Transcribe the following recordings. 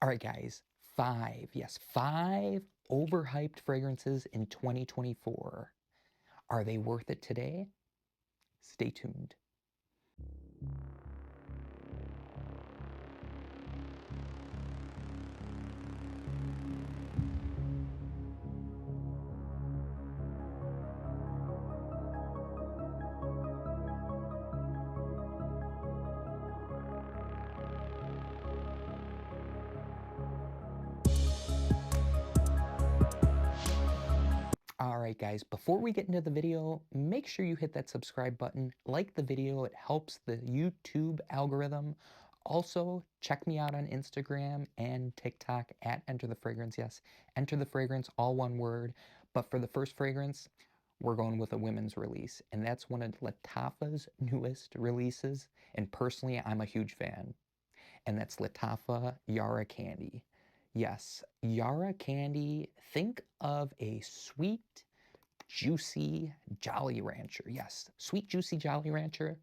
All right, guys, five overhyped fragrances in 2024. Are they worth it today? Stay tuned. All right, guys, before we get into the video, make sure you hit that subscribe button, like the video, it helps the YouTube algorithm. Also, check me out on Instagram and TikTok at EnterTheFragrance. Yes, EnterTheFragrance, all one word. But for the first fragrance, we're going with a women's release, and that's one of Lattafa's newest releases. And personally, I'm a huge fan, and that's Lattafa Yara Candy. Yes, Yara Candy, think of a sweet, juicy Jolly Rancher. Yes, sweet, juicy Jolly Rancher.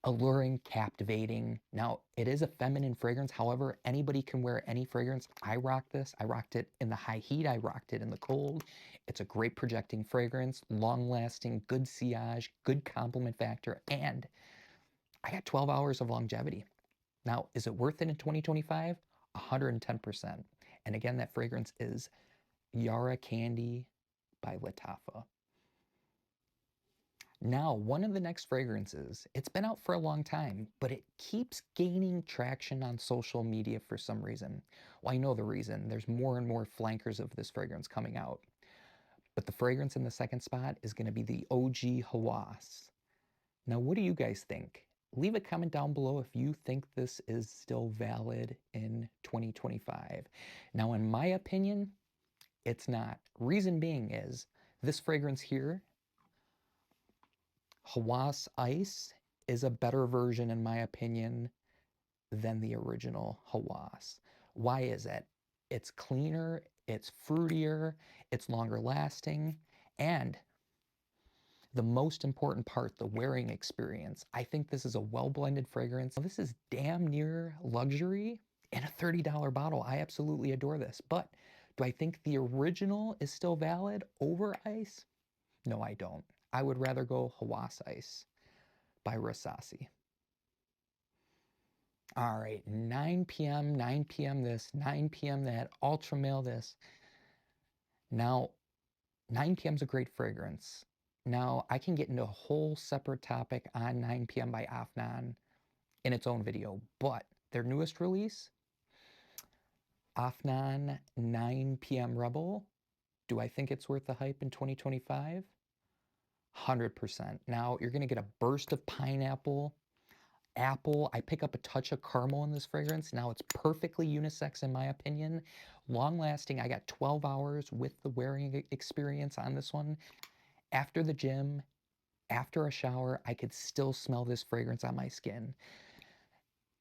Alluring, captivating. Now, it is a feminine fragrance. However, anybody can wear any fragrance. I rock this. I rocked it in the high heat. I rocked it in the cold. It's a great projecting fragrance, long-lasting, good sillage, good compliment factor, and I got 12 hours of longevity. Now, is it worth it in 2025? 110%. And again, that fragrance is Yara Candy by Lattafa. Now, one of the next fragrances, it's been out for a long time, but it keeps gaining traction on social media for some reason. Well, I know the reason. There's more and more flankers of this fragrance coming out. But the fragrance in the second spot is going to be the OG Hawas. Now, what do you guys think? Leave a comment down below if you think this is still valid in 2025. Now, in my opinion, it's not. Reason being is this fragrance here, Hawas Ice, is a better version, in my opinion, than the original Hawas. Why is it? It's cleaner, it's fruitier, it's longer lasting, and the most important part, the wearing experience. I think this is a well-blended fragrance. This is damn near luxury in a $30 bottle. I absolutely adore this. But do I think the original is still valid over Ice? No, I don't. I would rather go Hawas Ice by Rasasi. All right, 9 p.m., 9 p.m. this, 9 p.m. that, Ultra Male this. Now, 9 p.m. is a great fragrance. Now, I can get into a whole separate topic on 9 p.m. by Afnan in its own video, but their newest release, Afnan 9 p.m. Rebel, do I think it's worth the hype in 2025? 100%. Now, you're going to get a burst of pineapple, apple. I pick up a touch of caramel in this fragrance. Now, it's perfectly unisex in my opinion. Long lasting. I got 12 hours with the wearing experience on this one. After the gym, after a shower, I could still smell this fragrance on my skin.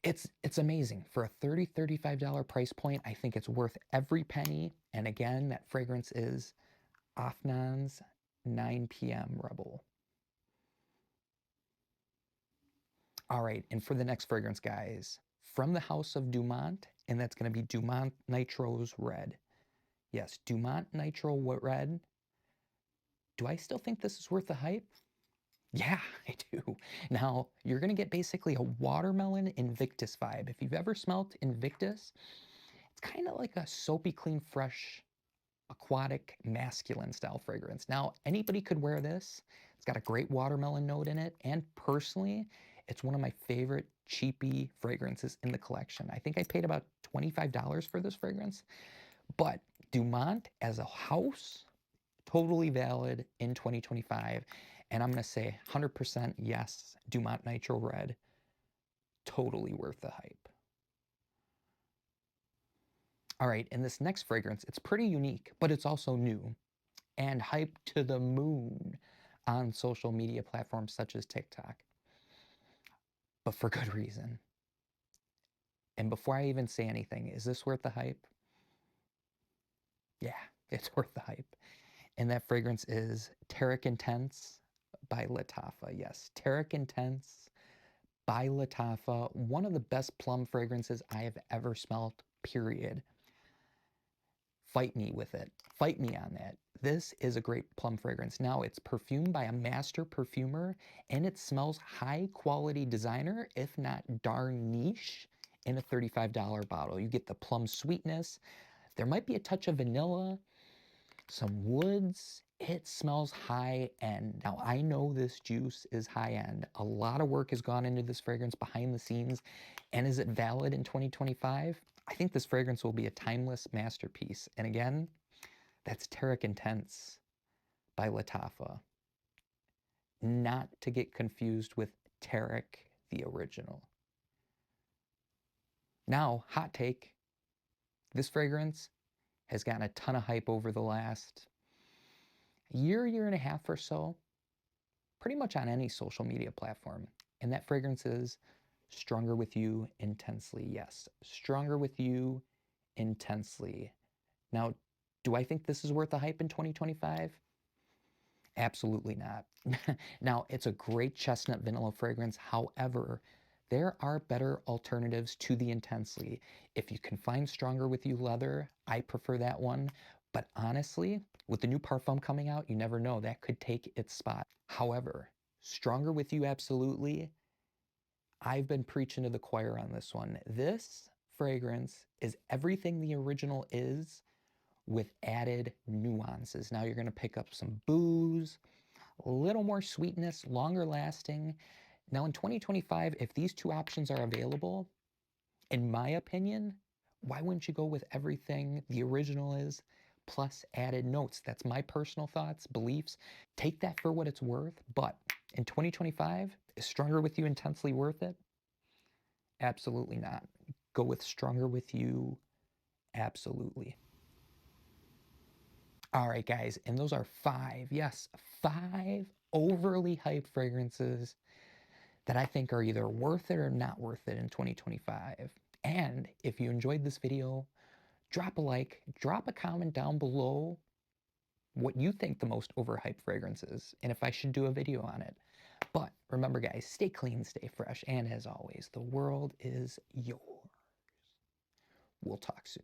It's amazing. For a $35 price point, I think it's worth every penny. And again, that fragrance is Afnan's 9 p.m. Rebel. All right, and for the next fragrance, guys, from the house of Dumont, and that's going to be Dumont Nitro's Red. Yes, Dumont Nitro Red. Do I still think this is worth the hype? Yeah, I do. Now, you're going to get basically a watermelon Invictus vibe. If you've ever smelled Invictus, it's kind of like a soapy, clean, fresh, aquatic, masculine style fragrance. Now, anybody could wear this. It's got a great watermelon note in it. And personally, it's one of my favorite cheapy fragrances in the collection. I think I paid about $25 for this fragrance. But Dumont as a house, totally valid in 2025. And I'm going to say 100% yes, Dumont Nitro Red, totally worth the hype. All right, and this next fragrance, it's pretty unique, but it's also new and hyped to the moon on social media platforms such as TikTok. But for good reason. And before I even say anything, is this worth the hype? Yeah, it's worth the hype. And that fragrance is Teriaq Intense by Lattafa. Yes, Teriaq Intense by Lattafa. One of the best plum fragrances I have ever smelled. period. Fight me with it. Fight me on that. This is a great plum fragrance. Now, it's perfumed by a master perfumer, and it smells high quality designer, if not darn niche, in a $35 bottle. You get the plum sweetness. There might be a touch of vanilla, some woods. It smells high end. Now, I know this juice is high end. A lot of work has gone into this fragrance behind the scenes. And is it valid in 2025? I think this fragrance will be a timeless masterpiece. And again, that's Teriaq Intense by Lattafa. Not to get confused with Teriaq, the original. Now, hot take. This fragrance has gotten a ton of hype over the last year and a half or so, pretty much on any social media platform. And that fragrance is Stronger With You Intensely. Yes, Stronger With You Intensely. Now, do I think this is worth the hype in 2025? Absolutely not. Now, it's a great chestnut vanilla fragrance. However, there are better alternatives to the Intensely. If you can find Stronger With You leather, I prefer that one. But honestly, with the new Parfum coming out, you never know. That could take its spot. However, Stronger With You, absolutely. I've been preaching to the choir on this one. This fragrance is everything the original is with added nuances. Now you're going to pick up some booze, a little more sweetness, longer lasting. Now in 2025, if these two options are available, in my opinion, why wouldn't you go with everything the original is plus added notes? That's my personal thoughts, beliefs. Take that for what it's worth. But in 2025, is Stronger With You Intensely worth it? Absolutely not. Go with Stronger With You, absolutely. All right, guys, and those are 5, yes, 5 overly hyped fragrances that I think are either worth it or not worth it in 2025. And if you enjoyed this video, drop a like, drop a comment down below what you think the most overhyped fragrance is, and if I should do a video on it. But remember, guys, stay clean, stay fresh, and as always, the world is yours. We'll talk soon.